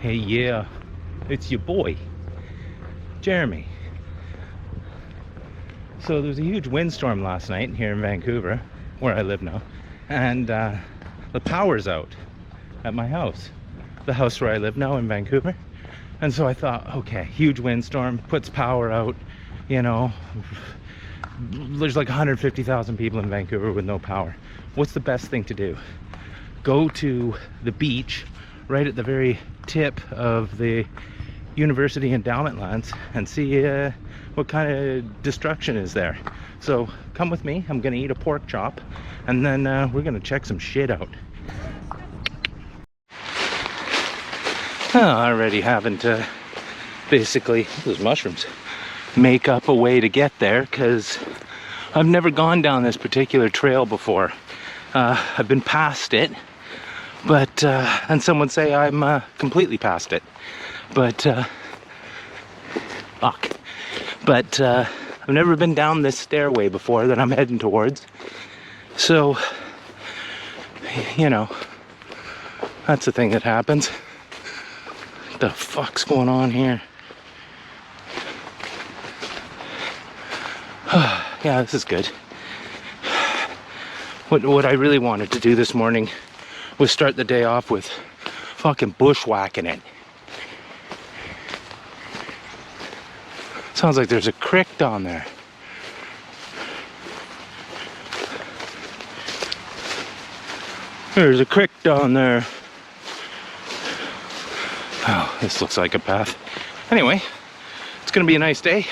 Hey, yeah, it's your boy, Jeremy. So there was a huge windstorm last night here in Vancouver, where I live now, and the power's out at my house, the house where I live now in Vancouver. And so I thought, okay, huge windstorm puts power out, you know, there's like 150,000 people in Vancouver with no power. What's the best thing to do? Go to the beach right at the very tip of the university endowment lands and see what kind of destruction is there. So come with me. I'm gonna eat a pork chop and then we're gonna check some shit out. Already having to basically, those mushrooms, make up a way to get there because I've never gone down this particular trail before. I've been past it, but and some would say I'm completely past it, but fuck. But I've never been down this stairway before that I'm heading towards, so you know, that's the thing that happens. What the fuck's going on here? Yeah, this is good. What I really wanted to do this morning was start the day off with fucking bushwhacking it. Sounds like there's a creek down there. There's a creek down there. Oh, this looks like a path. Anyway, it's gonna be a nice day.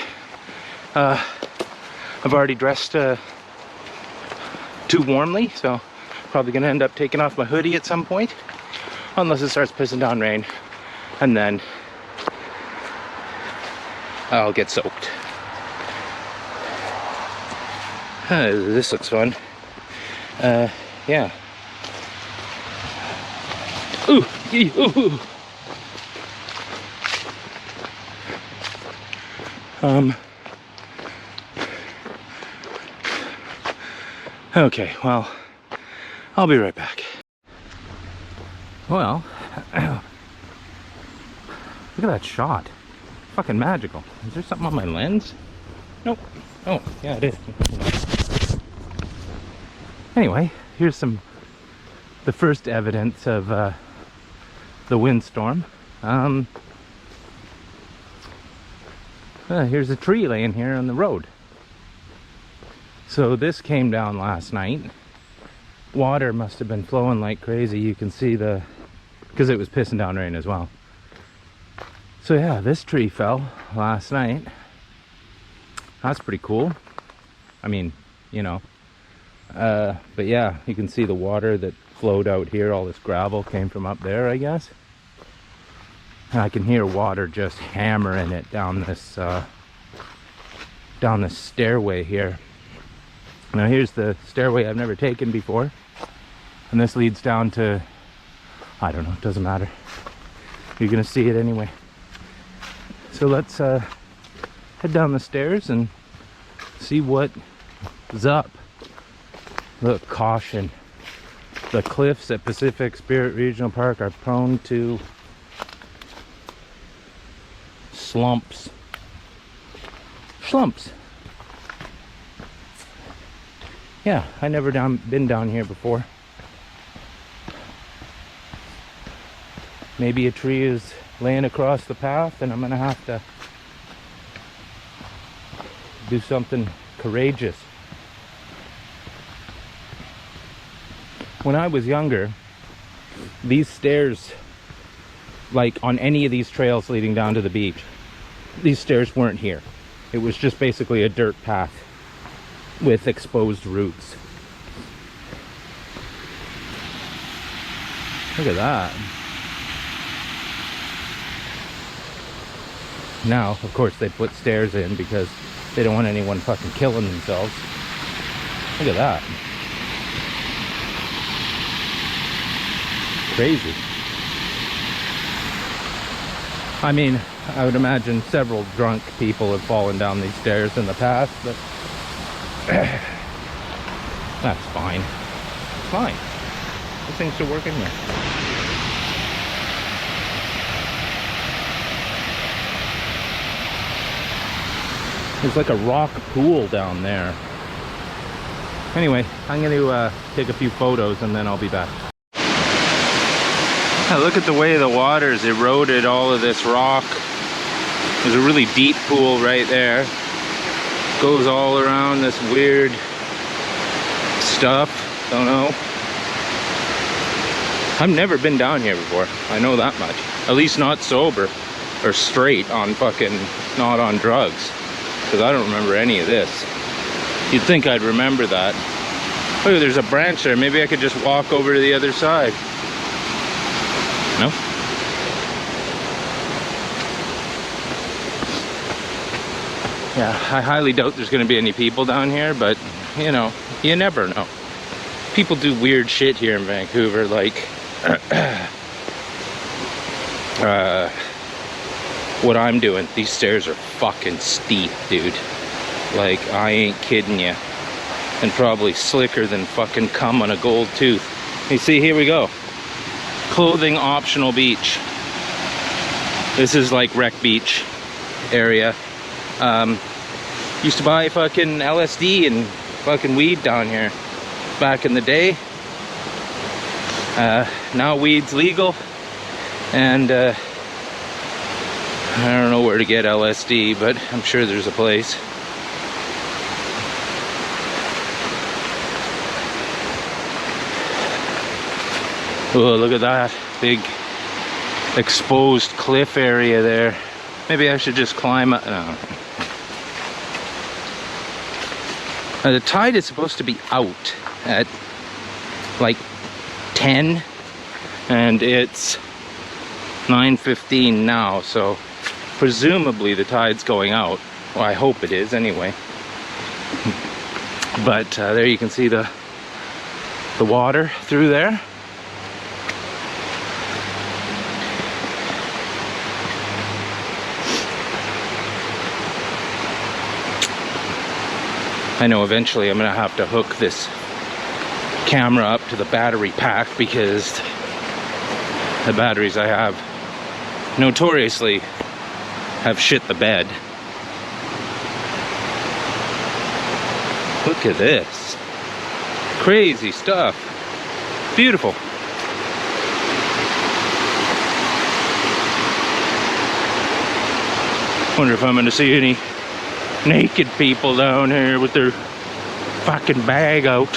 I've already dressed too warmly, so probably gonna end up taking off my hoodie at some point, unless it starts pissing down rain, and then I'll get soaked. This looks fun. Yeah. Ooh, ooh. Okay, well, I'll be right back. Well, look at that shot. Fucking magical. Is there something on my lens? Nope. Oh, yeah, it is. Anyway, here's the first evidence of the windstorm. Here's a tree laying here on the road. So this came down last night. Water must have been flowing like crazy. You can see because it was pissing down rain as well. So yeah, this tree fell last night. That's pretty cool. I mean, you know. But yeah, you can see the water that flowed out here. All this gravel came from up there, I guess. And I can hear water just hammering it down this stairway here. Now here's the stairway I've never taken before, and this leads down to, I don't know, it doesn't matter. You're gonna see it anyway. So let's head down the stairs and see what is up. Look, caution. The cliffs at Pacific Spirit Regional Park are prone to slumps. Yeah, I never been down here before. Maybe a tree is laying across the path and I'm gonna have to do something courageous. When I was younger, these stairs, like on any of these trails leading down to the beach, these stairs weren't here. It was just basically a dirt path with exposed roots. Look at that. Now, of course, they put stairs in because they don't want anyone fucking killing themselves. Look at that. Crazy. I mean, I would imagine several drunk people have fallen down these stairs in the past, but that's fine. It's fine. This thing's still working here. There's like a rock pool down there. Anyway, I'm going to take a few photos and then I'll be back. Now look at the way the water's eroded all of this rock. There's a really deep pool right there. Goes all around this weird stuff. Don't know. I've never been down here before. I know that much. At least not sober or straight on fucking, not on drugs. Because I don't remember any of this. You'd think I'd remember that. Oh, there's a branch there. Maybe I could just walk over to the other side. No? Yeah, I highly doubt there's going to be any people down here, but, you know, you never know. People do weird shit here in Vancouver, like, what I'm doing. These stairs are fucking steep, dude. Like, I ain't kidding you. And probably slicker than fucking cum on a gold tooth. You see, here we go. Clothing optional beach. This is like Wreck Beach area. Used to buy fucking LSD and fucking weed down here back in the day. Now weed's legal, and I don't know where to get LSD, but I'm sure there's a place. Oh, look at that big exposed cliff area there. Maybe I should just climb up. No. The tide is supposed to be out at like 10, and it's 9:15 now, so presumably the tide's going out. Well, I hope it is anyway. But there you can see the water through there. I know eventually I'm gonna have to hook this camera up to the battery pack, because the batteries I have notoriously have shit the bed. Look at this. Crazy stuff. Beautiful. Wonder if I'm gonna see any naked people down here with their fucking bag out.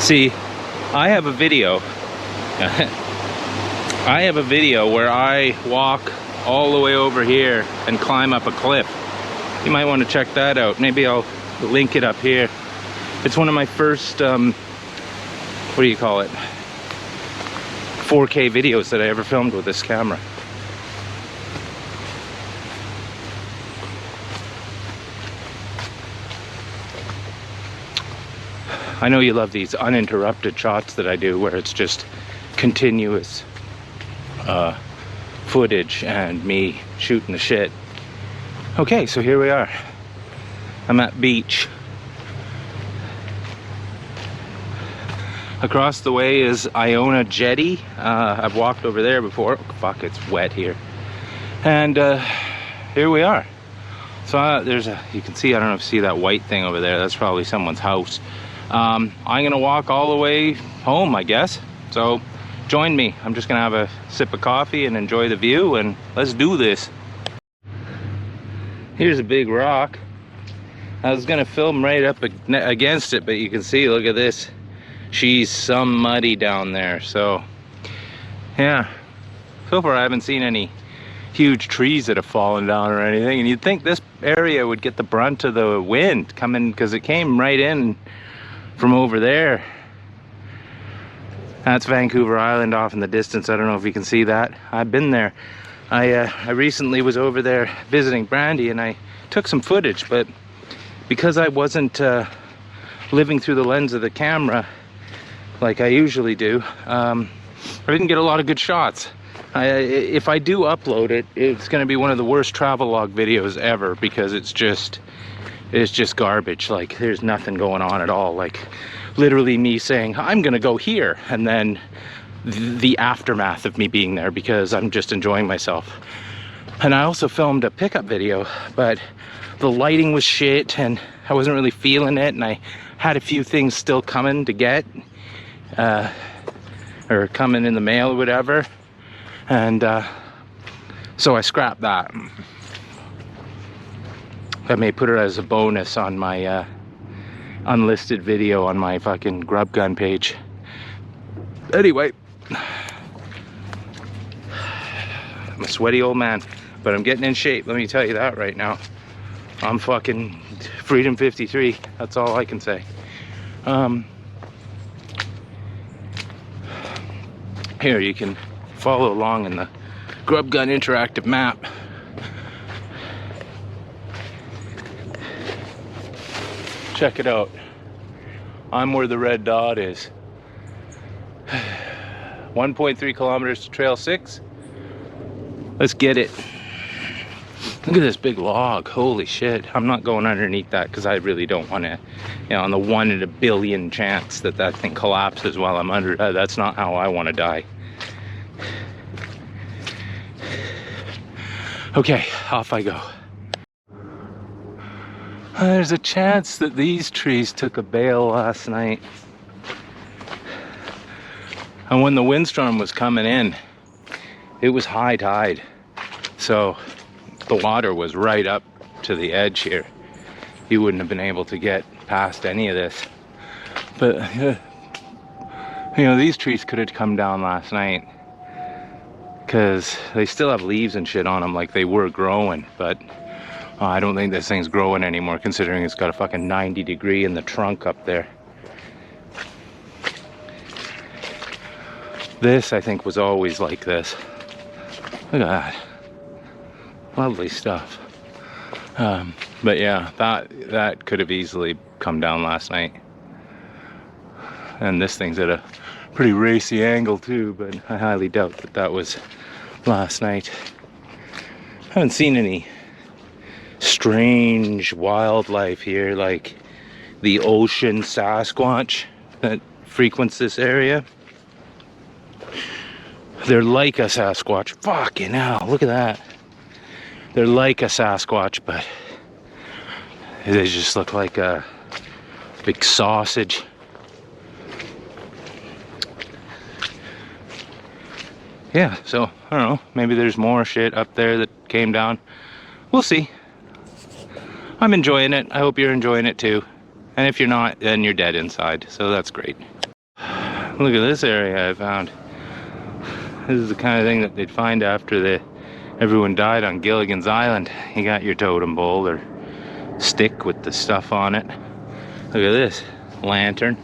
See, I have a video. I have a video where I walk all the way over here and climb up a cliff. You might want to check that out. Maybe I'll link it up here. It's one of my first, what do you call it? 4K videos that I ever filmed with this camera. I know you love these uninterrupted shots that I do, where it's just continuous footage and me shooting the shit. Okay, so here we are. I'm at beach. Across the way is Iona Jetty. I've walked over there before. Fuck, it's wet here. And here we are. So there's a, you can see, I don't know if you see that white thing over there. That's probably someone's house. I'm gonna walk all the way home, I guess. So join me. I'm just gonna have a sip of coffee and enjoy the view, and let's do this. Here's a big rock. I was gonna film right up against it, but you can see, look at this. She's some muddy down there. So yeah, so far I haven't seen any huge trees that have fallen down or anything, and you'd think this area would get the brunt of the wind coming, because it came right in from over there. That's Vancouver Island off in the distance. I don't know if you can see that. I've been there. I recently was over there visiting Brandy, and I took some footage, but because I wasn't living through the lens of the camera like I usually do, I didn't get a lot of good shots. If I do upload it, it's going to be one of the worst travel log videos ever, because it's just is just garbage. Like, there's nothing going on at all. Like, literally me saying, I'm gonna go here, and then the aftermath of me being there because I'm just enjoying myself. And I also filmed a pickup video, but the lighting was shit and I wasn't really feeling it, and I had a few things still coming to get, or coming in the mail or whatever, and so I scrapped that. I may put it as a bonus on my unlisted video on my fucking Grubgun page. Anyway, I'm a sweaty old man, but I'm getting in shape, let me tell you that right now. I'm fucking Freedom 53, that's all I can say. Here, you can follow along in the Grubgun interactive map. Check it out. I'm where the red dot is. 1.3 kilometers to trail 6. Let's get it. Look at this big log, holy shit. I'm not going underneath that because I really don't want to, you know, on the 1 in a billion chance that that thing collapses while I'm under, that's not how I want to die. Okay, off I go. There's a chance that these trees took a bail last night. And when the windstorm was coming in, it was high tide. So the water was right up to the edge here. You wouldn't have been able to get past any of this. But, you know, these trees could have come down last night because they still have leaves and shit on them like they were growing. But I don't think this thing's growing anymore considering it's got a fucking 90-degree in the trunk up there. This, I think, was always like this. Look at that. Lovely stuff. But yeah, that could have easily come down last night. And this thing's at a pretty racy angle too, but I highly doubt that that was last night. I haven't seen any strange wildlife here like the ocean Sasquatch that frequents this area. They're like a Sasquatch. Fucking hell, look at that. They're like a Sasquatch, but they just look like a big sausage. Yeah, so I don't know, maybe there's more shit up there that came down. We'll see. I'm enjoying it. I hope you're enjoying it too. And if you're not, then you're dead inside, so that's great. Look at this area I found. This is the kind of thing that they'd find after everyone died on Gilligan's Island. You got your totem pole or stick with the stuff on it. Look at this lantern.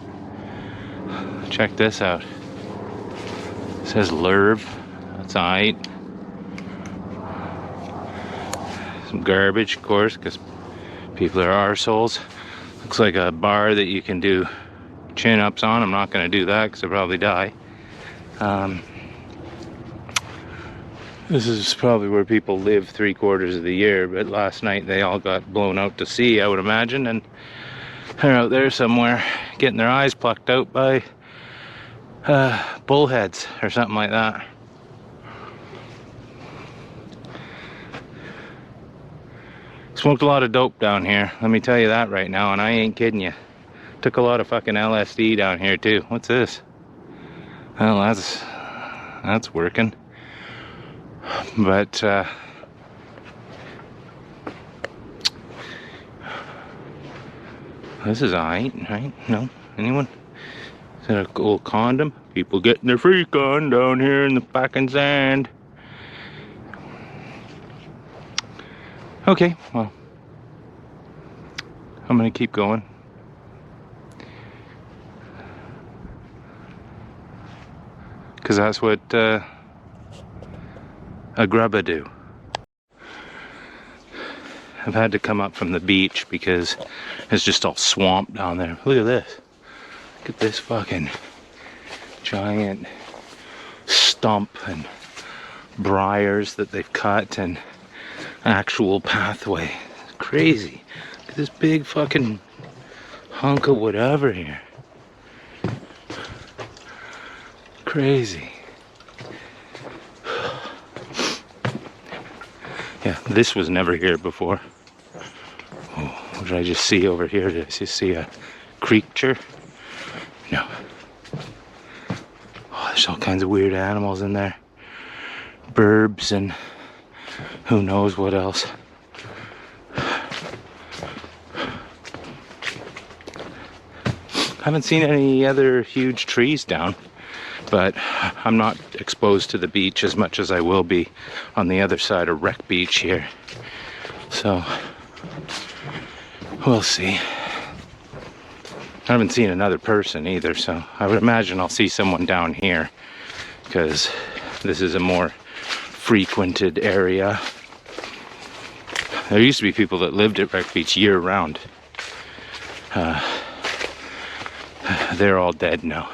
Check this out. It says Lerv. That's alright. Some garbage, of course, because people are arseholes. Looks like a bar that you can do chin-ups on. I'm not going to do that because I'll probably die. This is probably where people live 3/4 of the year, but last night they all got blown out to sea, I would imagine, and they're out there somewhere getting their eyes plucked out by bullheads or something like that. Smoked a lot of dope down here, let me tell you that right now, and I ain't kidding you. Took a lot of fucking LSD down here too. What's this? Well, that's working. But this is alright, right? No? Anyone? Is that a cool condom? People getting their freak on down here in the fucking sand. Okay, well, I'm gonna keep going. Because that's what a grubba do. I've had to come up from the beach because it's just all swamp down there. Look at this. Look at this fucking giant stump and briars that they've cut and actual pathway. It's crazy. Look at this big fucking hunk of whatever here. Crazy. Yeah, this was never here before. Oh, what did I just see over here? Did I just see a creature? No. Oh, there's all kinds of weird animals in there. Burbs and who knows what else. Haven't seen any other huge trees down, but I'm not exposed to the beach as much as I will be on the other side of Wreck Beach here. So, we'll see. I haven't seen another person either, so I would imagine I'll see someone down here because this is a more frequented area. There used to be people that lived at Wreck Beach year round. They're all dead now.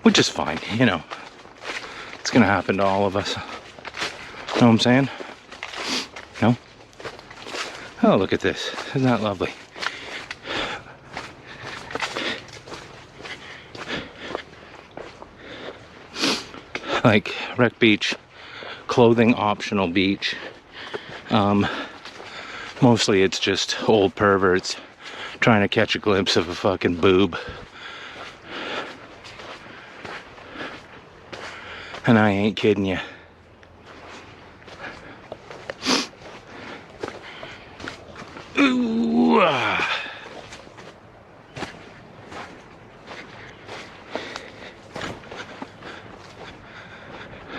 Which is fine, you know. It's gonna happen to all of us. Know what I'm saying? No? Oh, look at this. Isn't that lovely? Like Wreck Beach, clothing optional beach. Mostly it's just old perverts trying to catch a glimpse of a fucking boob. And I ain't kidding you. Ooh, ah.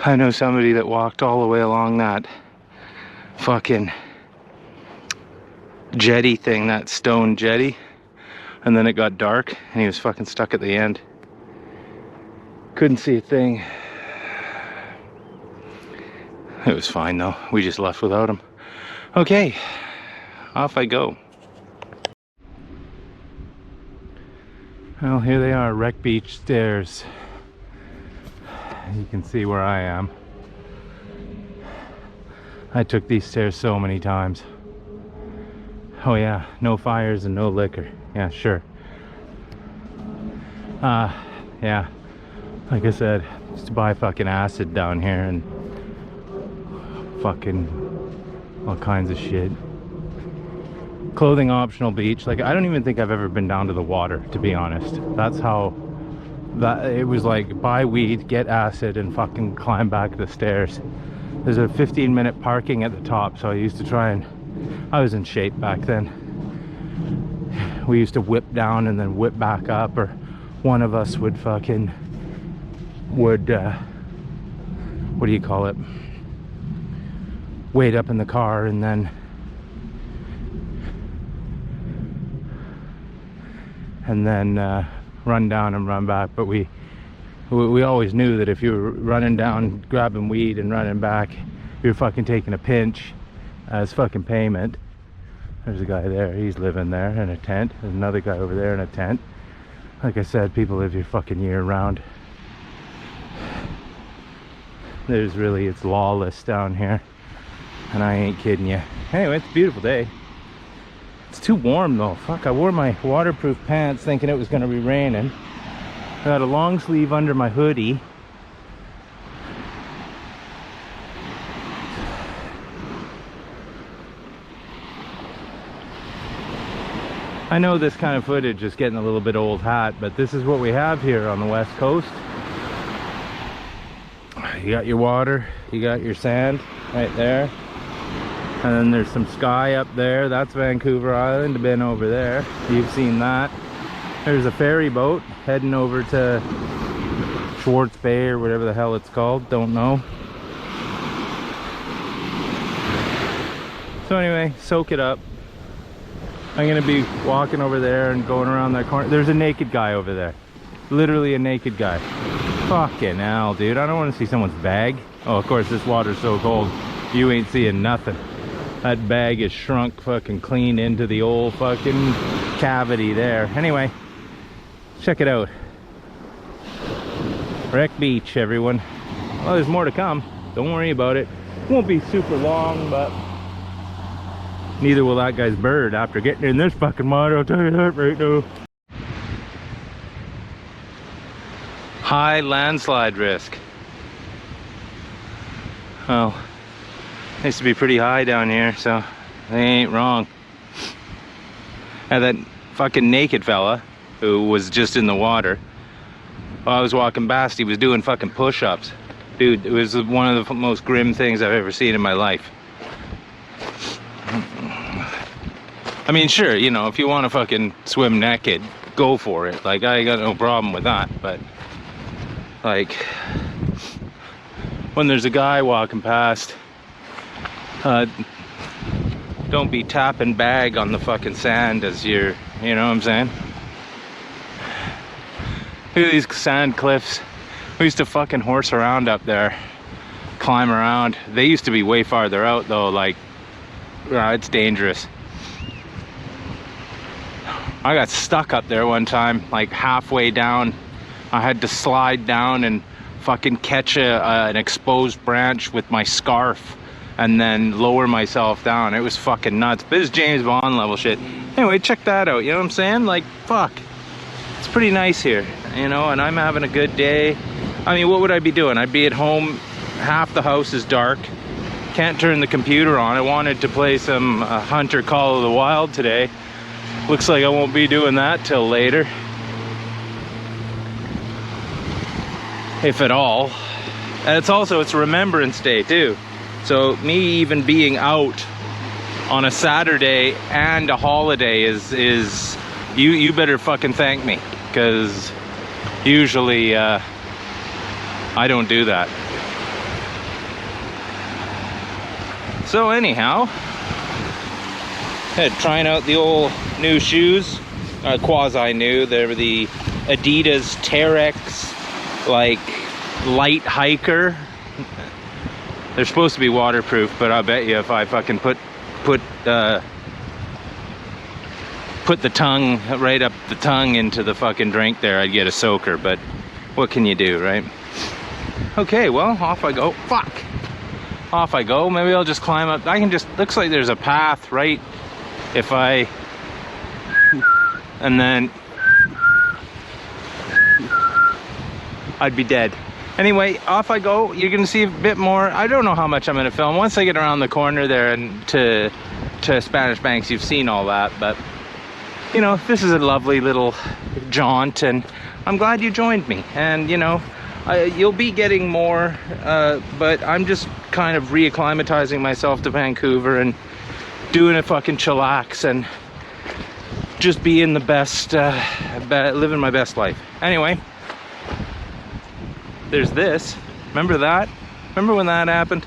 I know somebody that walked all the way along that fucking jetty thing, that stone jetty, and then it got dark and he was fucking stuck at the end. Couldn't see a thing. It was fine though, we just left without him. Okay, off I go. Well, here they are, Wreck Beach stairs. You can see where I am. I took these stairs so many times. Oh yeah, no fires and no liquor. Yeah, sure. Yeah, like I said, just to buy fucking acid down here and fucking all kinds of shit. Clothing optional beach. Like, I don't even think I've ever been down to the water, to be honest. That's how that it was. Like, buy weed, get acid, and fucking climb back the stairs. There's a 15-minute parking at the top, so I used to try and I was in shape back then. We used to whip down and then whip back up, or one of us would fucking what do you call it, wait up in the car and then run down and run back. But we always knew that if you were running down grabbing weed and running back, you're fucking taking a pinch as fucking payment. There's a guy there, he's living there in a tent. There's another guy over there in a tent. Like I said, people live here fucking year round. It's lawless down here, and I ain't kidding you. Anyway, it's a beautiful day. It's too warm though. Fuck, I wore my waterproof pants thinking it was gonna be raining. I got a long sleeve under my hoodie. I know this kind of footage is getting a little bit old hat, but this is what we have here on the west coast. You got your water, you got your sand right there, and then there's some sky up there. That's Vancouver Island. I've been over there, you've seen that. There's a ferry boat heading over to Schwartz Bay or whatever the hell it's called, don't know. So anyway, soak it up. I'm gonna be walking over there and going around that corner. There's a naked guy over there, literally a naked guy. Fucking hell, dude, I don't want to see someone's bag. Oh, of course, this water's so cold you ain't seeing nothing. That bag is shrunk fucking clean into the old fucking cavity there. Anyway, check it out. Wreck Beach, everyone. Well, there's more to come, don't worry about it. Won't be super long, but Neither will that guy's bird after getting in this fucking mud, I'll tell you that right now. High landslide risk. Well, it used to be pretty high down here, so they ain't wrong. And that fucking naked fella who was just in the water, while I was walking past, he was doing fucking push-ups. Dude, it was one of the most grim things I've ever seen in my life. I mean, sure, you know, if you want to fucking swim naked, go for it. Like, I got no problem with that, but like, when there's a guy walking past, don't be tapping bag on the fucking sand as you're, you know what I'm saying? Look at these sand cliffs. We used to fucking horse around up there, climb around. They used to be way farther out though, like, it's dangerous. I got stuck up there one time, like halfway down. I had to slide down and fucking catch an exposed branch with my scarf and then lower myself down. It was fucking nuts. This is James Bond level shit. Anyway, check that out, you know what I'm saying? Like, fuck. It's pretty nice here, you know, and I'm having a good day. I mean, what would I be doing? I'd be at home, half the house is dark, can't turn the computer on. I wanted to play some Hunter Call of the Wild today. Looks like I won't be doing that till later, if at all. And it's a Remembrance Day too. So me even being out on a Saturday and a holiday is you better fucking thank me, because usually I don't do that. So anyhow, trying out the old new shoes, quasi new. They're the Adidas Terex, like, light hiker. They're supposed to be waterproof, but I bet you if I fucking put the tongue right up the tongue into the fucking drink there, I'd get a soaker. But what can you do, right? Okay, well, off I go. Fuck. Off I go. Maybe I'll just climb up. I can just, looks like there's a path, right? If I, and then I'd be dead. Anyway, off I go. You're gonna see a bit more. I don't know how much I'm gonna film. Once I get around the corner there and to Spanish Banks, you've seen all that. But you know, this is a lovely little jaunt, and I'm glad you joined me. And you know, you'll be getting more, but I'm just kind of reacclimatizing myself to Vancouver and doing a fucking chillax and just being the best, living my best life. Anyway, there's this. Remember that? Remember when that happened?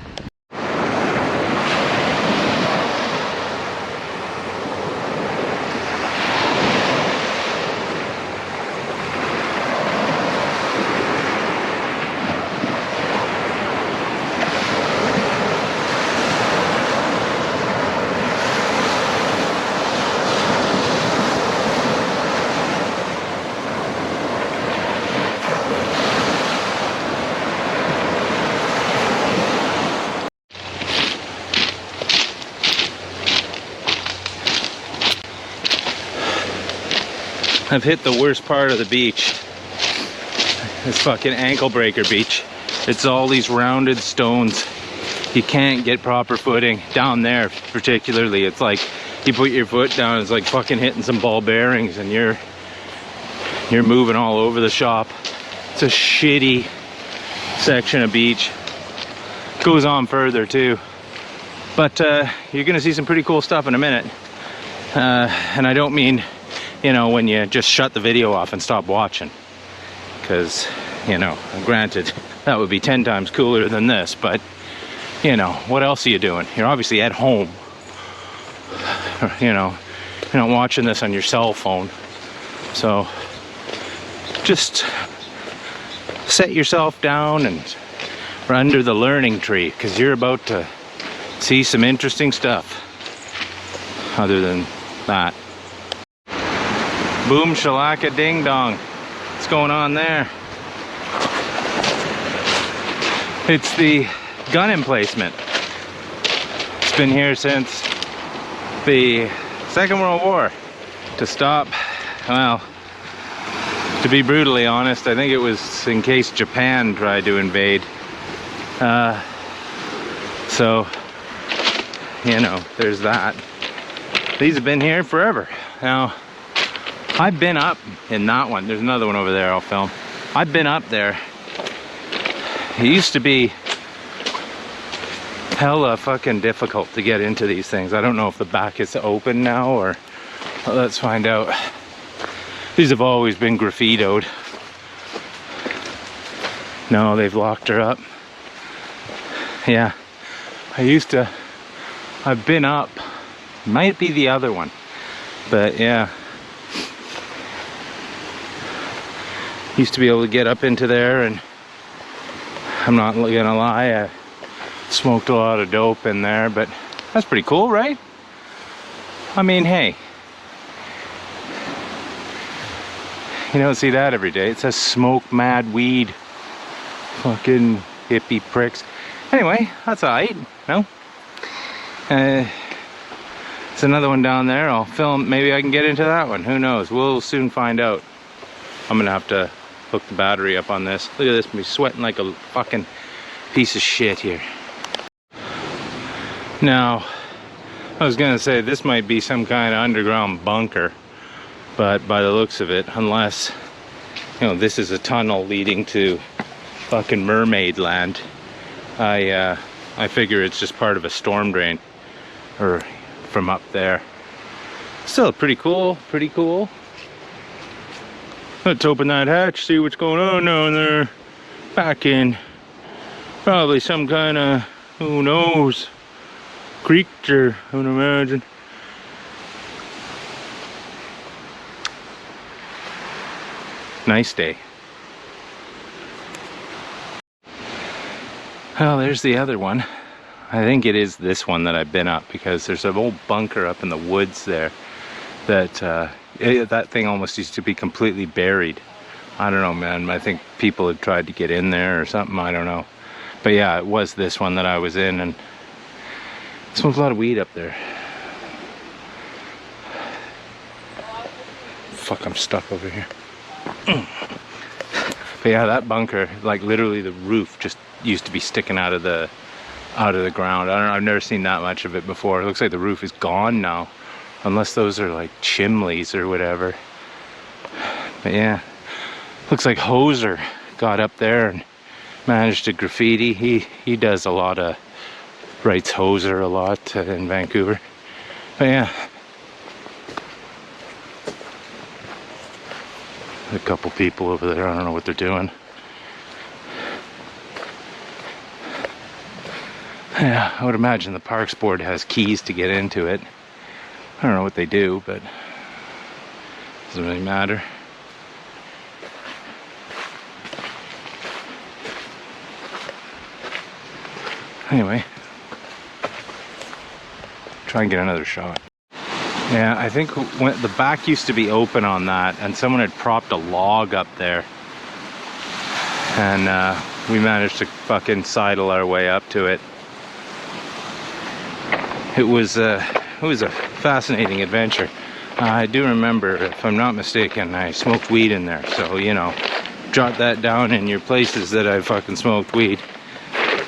I've hit the worst part of the beach. This fucking ankle breaker beach. It's all these rounded stones. You can't get proper footing down there, particularly. It's like you put your foot down, it's like fucking hitting some ball bearings, and you're moving all over the shop. It's a shitty section of beach. Goes on further too, but you're gonna see some pretty cool stuff in a minute. And I don't mean, you know, when you just shut the video off and stop watching, because, you know, granted, that would be 10 times cooler than this, but, you know, what else are you doing? You're obviously at home. You know, you're not watching this on your cell phone. So, just set yourself down and under the learning tree, because you're about to see some interesting stuff. Other than that. Boom shalaka ding dong. What's going on there? It's the gun emplacement. It's been here since the Second World War to stop. Well, to be brutally honest, I think it was in case Japan tried to invade. So, you know, there's that. These have been here forever. Now, I've been up in that one. There's another one over there I'll film. I've been up there. It used to be hella fucking difficult to get into these things. I don't know if the back is open now or... Well, let's find out. These have always been graffitoed. No, they've locked her up. Yeah, I've been up. Might be the other one, but yeah. Used to be able to get up into there, and I'm not gonna lie, I smoked a lot of dope in there, but that's pretty cool, right? I mean, hey, you don't see that every day. It says smoke mad weed. Fucking hippie pricks. Anyway, that's alright, no? There's another one down there. I'll film, maybe I can get into that one. Who knows? We'll soon find out. I'm gonna have to hook the battery up on this. Look at this, me sweating like a fucking piece of shit here. Now, I was gonna say this might be some kind of underground bunker, but by the looks of it, unless, you know, this is a tunnel leading to fucking mermaid land, I figure it's just part of a storm drain, or from up there. Still pretty cool, pretty cool. Let's open that hatch, see what's going on down there. Back in. Probably some kind of, who knows, creature, I would imagine. Nice day. Well, there's the other one. I think it is this one that I've been up, because there's an old bunker up in the woods there that that thing almost used to be completely buried. I don't know, man. I think people had tried to get in there or something. I don't know. But yeah, it was this one that I was in, and smoked a lot of weed up there. Fuck, I'm stuck over here. But yeah, that bunker, like literally the roof just used to be sticking out of the ground. I don't know, I've never seen that much of it before. It looks like the roof is gone now, unless those are like chimneys or whatever. But yeah, looks like Hoser got up there and managed to graffiti. He does a lot of, writes Hoser a lot in Vancouver. But yeah, a couple people over there, I don't know what they're doing. Yeah, I would imagine the Parks Board has keys to get into it. I don't know what they do, but doesn't really matter. Anyway, try and get another shot. Yeah, I think when the back used to be open on that, and someone had propped a log up there, and we managed to fucking sidle our way up to it. It was a fascinating adventure. I do remember, if I'm not mistaken, I smoked weed in there, so you know, jot that down in your places that I fucking smoked weed.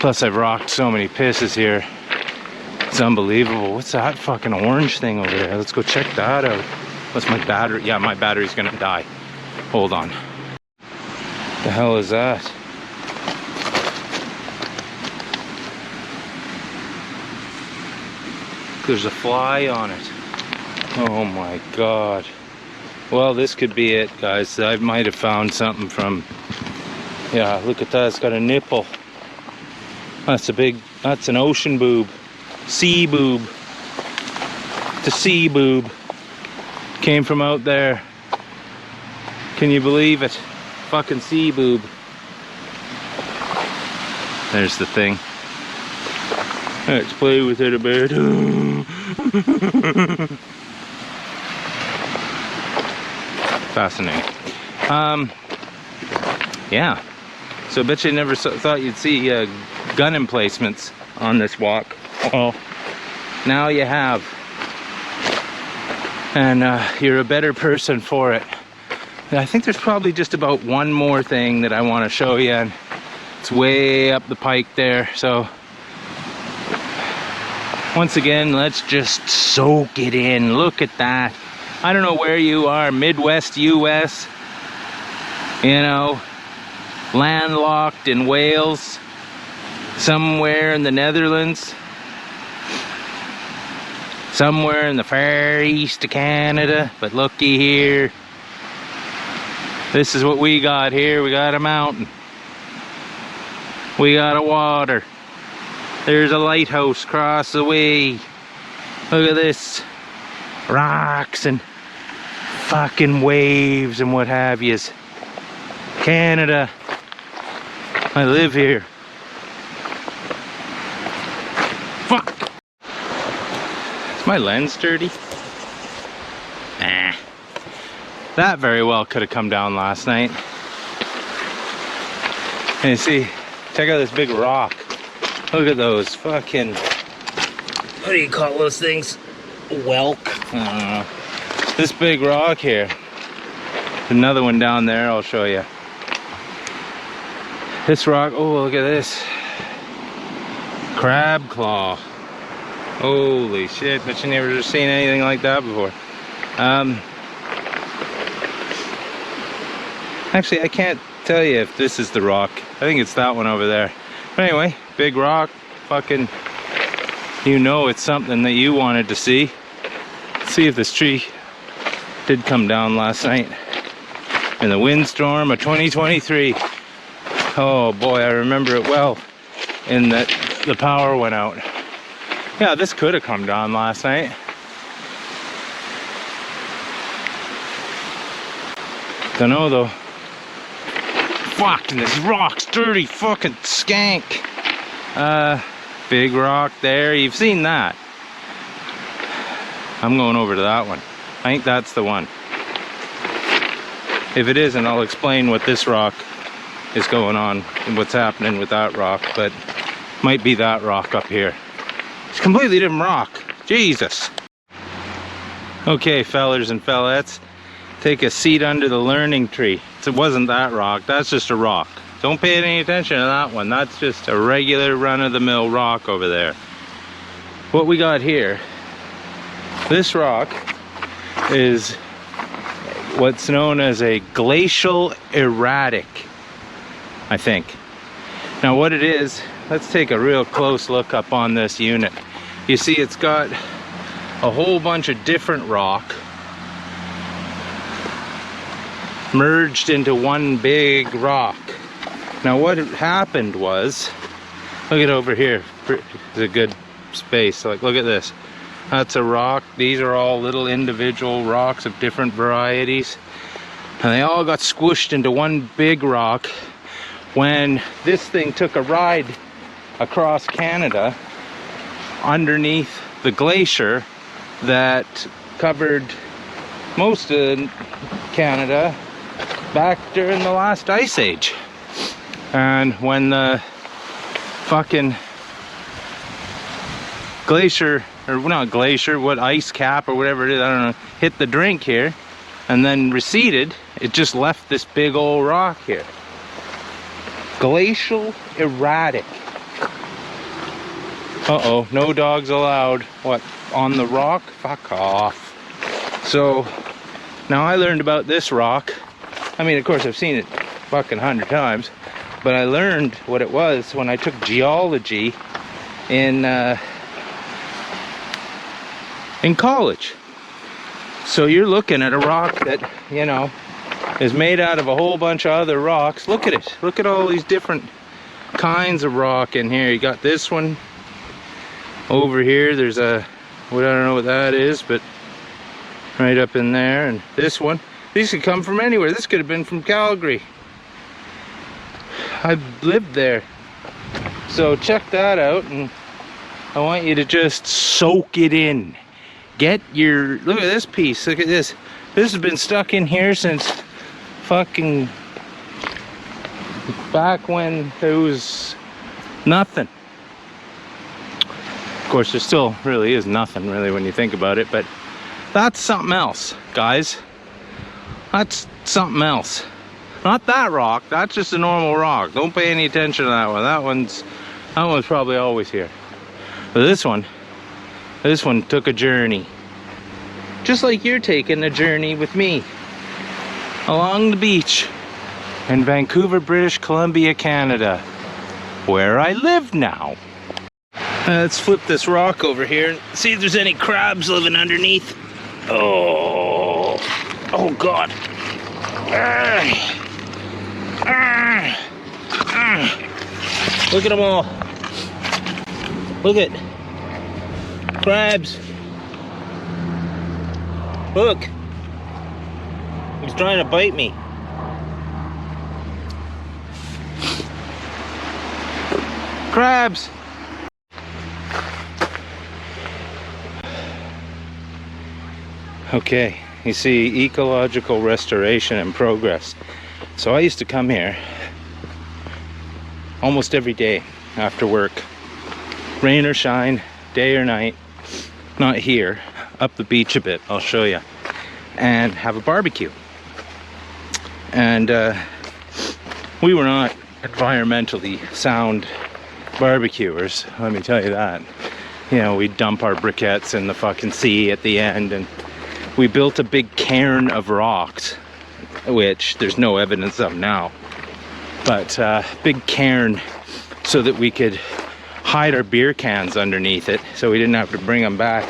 Plus I've rocked so many pisses here. It's unbelievable. What's that fucking orange thing over there? Let's go check that out. What's my battery? Yeah, my battery's gonna die. Hold on. The hell is that? There's a fly on it. Oh my god. Well, this could be it, guys. I might have found something from... Yeah, look at that. It's got a nipple. That's an ocean boob. Sea boob. The sea boob came from out there. Can you believe it? Fucking sea boob. There's the thing. Let's play with it a bit. Fascinating. Yeah. So I bet you never thought you'd see gun emplacements on this walk. Well, now you have. and you're a better person for it. And I think there's probably just about one more thing that I want to show you, and it's way up the pike there. So once again, let's just soak it in. Look at that. I don't know where you are, Midwest US, you know, landlocked in Wales, somewhere in the Netherlands, somewhere in the far east of Canada, but looky here. This is what we got here. We got a mountain. We got a water. There's a lighthouse across the way. Look at this. Rocks and fucking waves and what have yous. Canada. I live here. Fuck. Is my lens dirty? Nah. That very well could have come down last night. And you see, check out this big rock. Look at those fucking, what do you call those things? Whelk? I don't know. This big rock here. Another one down there, I'll show you. This rock, oh, look at this. Crab claw. Holy shit, but you never seen anything like that before. Actually, I can't tell you if this is the rock. I think it's that one over there. But anyway, big rock, fucking, you know it's something that you wanted to see. Let's see if this tree did come down last night in the windstorm of 2023. Oh boy, I remember it well, in that the power went out. Yeah, this could have come down last night. Don't know though. Fuck, and this rock's dirty fucking skank. Big rock there, you've seen that. I'm going over to that one. I think that's the one. If it isn't, I'll explain what this rock is going on and what's happening with that rock, but might be that rock up here. It's a completely different rock. Jesus. Okay, fellers and fellettes, take a seat under the learning tree. It wasn't that rock, that's just a rock. Don't pay any attention to that one. That's just a regular run-of-the-mill rock over there. What we got here, this rock is what's known as a glacial erratic, I think. Now what it is, let's take a real close look up on this unit. You see it's got a whole bunch of different rock merged into one big rock. Now what happened was, look at over here, it's a good space, like look at this. That's a rock, these are all little individual rocks of different varieties, and they all got squished into one big rock when this thing took a ride across Canada underneath the glacier that covered most of Canada back during the last ice age. And when the fucking glacier, or not glacier, what ice cap or whatever it is, I don't know, hit the drink here and then receded, it just left this big old rock here. Glacial erratic. Uh-oh, no dogs allowed. What, on the rock? Fuck off. So now I learned about this rock. I mean, of course I've seen it fucking 100 times, but I learned what it was when I took geology in college. So you're looking at a rock that, you know, is made out of a whole bunch of other rocks. Look at it. Look at all these different kinds of rock in here. You got this one over here. There's a, well, I don't know what that is, but right up in there. And this one. These could come from anywhere. This could have been from Calgary. I've lived there. So check that out, and I want you to just soak it in. Get your, look at this piece, look at this. This has been stuck in here since fucking back when there was nothing. Of course, there still really is nothing really when you think about it, but That's something else, guys. That's something else. Not that rock, that's just a normal rock. Don't pay any attention to that one. That one's probably always here. But this one took a journey. Just like you're taking a journey with me. Along the beach in Vancouver, British Columbia, Canada, where I live now. Let's flip this rock over here and see if there's any crabs living underneath. Oh God. Look at them all. Look at crabs. Look. He's trying to bite me. Crabs. Okay, you see, ecological restoration in progress. So I used to come here almost every day after work, rain or shine, day or night. Not here, up the beach a bit, I'll show you, and have a barbecue. And we were not environmentally sound barbecuers, let me tell you that. You know, we'd dump our briquettes in the fucking sea at the end, and we built a big cairn of rocks, which there's no evidence of now, but big cairn so that we could hide our beer cans underneath it, so we didn't have to bring them back.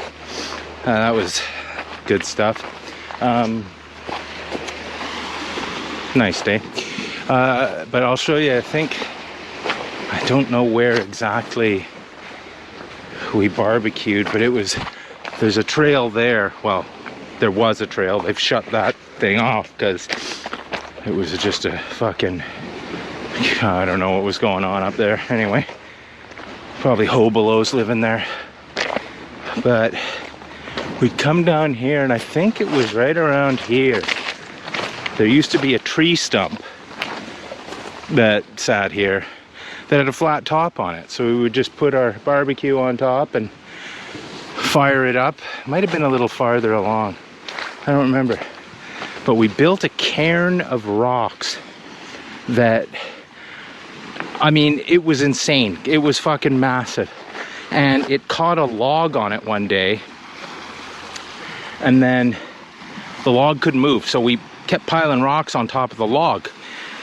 That was good stuff. Nice day. But I'll show you, I don't know where exactly we barbecued, but there's a trail there. Well, there was a trail. They've shut that thing off because it was just a fucking, I don't know what was going on up there. Anyway, probably hobolos living there. But we'd come down here, and I think it was right around here. There used to be a tree stump that sat here that had a flat top on it. So we would just put our barbecue on top and fire it up. Might have been a little farther along. I don't remember. But we built a cairn of rocks that, I mean, it was insane. It was fucking massive. And it caught a log on it one day, and then the log couldn't move. So we kept piling rocks on top of the log.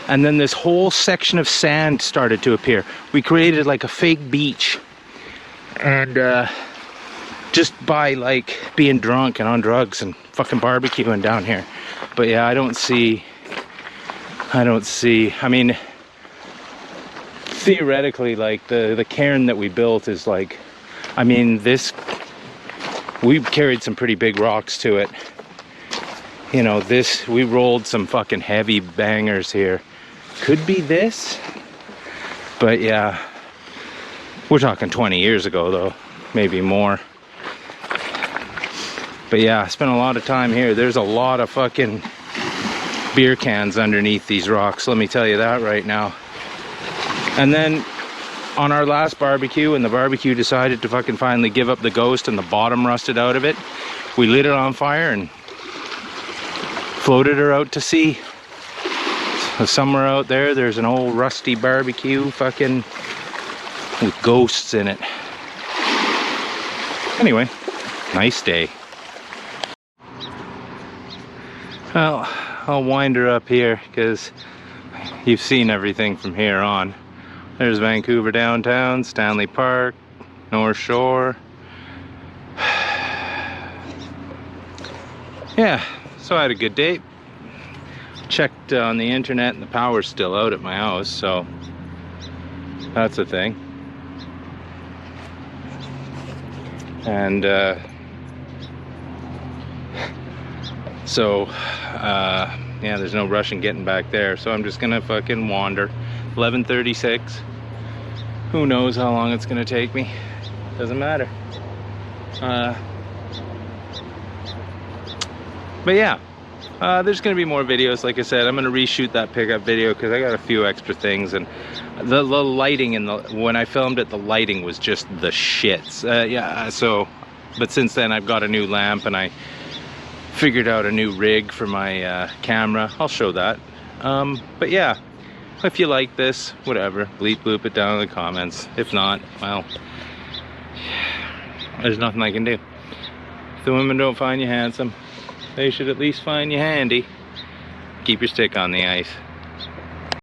And then this whole section of sand started to appear. We created like a fake beach. And just by like being drunk and on drugs and fucking barbecuing down here. But yeah, I don't see, I mean, theoretically, like the cairn that we built is like, I mean, we carried some pretty big rocks to it. You know, we rolled some fucking heavy bangers here. Could be this, but yeah, we're talking 20 years ago though, maybe more. But yeah, I spent a lot of time here. There's a lot of fucking beer cans underneath these rocks, let me tell you that right now. And then on our last barbecue, when the barbecue decided to fucking finally give up the ghost and the bottom rusted out of it, we lit it on fire and floated her out to sea. So somewhere out there, there's an old rusty barbecue fucking with ghosts in it. Anyway, nice day. Well, I'll wind her up here because you've seen everything from here on. There's Vancouver downtown, Stanley Park, North Shore. Yeah, so I had a good day. Checked on the internet and the power's still out at my house, so that's a thing. And yeah, there's no rush in getting back there, so I'm just gonna fucking wander. 11:36. Who knows how long it's gonna take me? Doesn't matter. But yeah, there's gonna be more videos. Like I said, I'm gonna reshoot that pickup video because I got a few extra things, and the lighting when I filmed it, the lighting was just the shits. Yeah, so, but since then I've got a new lamp, and I figured out a new rig for my camera. I'll show that. But yeah, if you like this, whatever, bleep bloop it down in the comments. If not, well, there's nothing I can do. If the women don't find you handsome, they should at least find you handy. Keep your stick on the ice.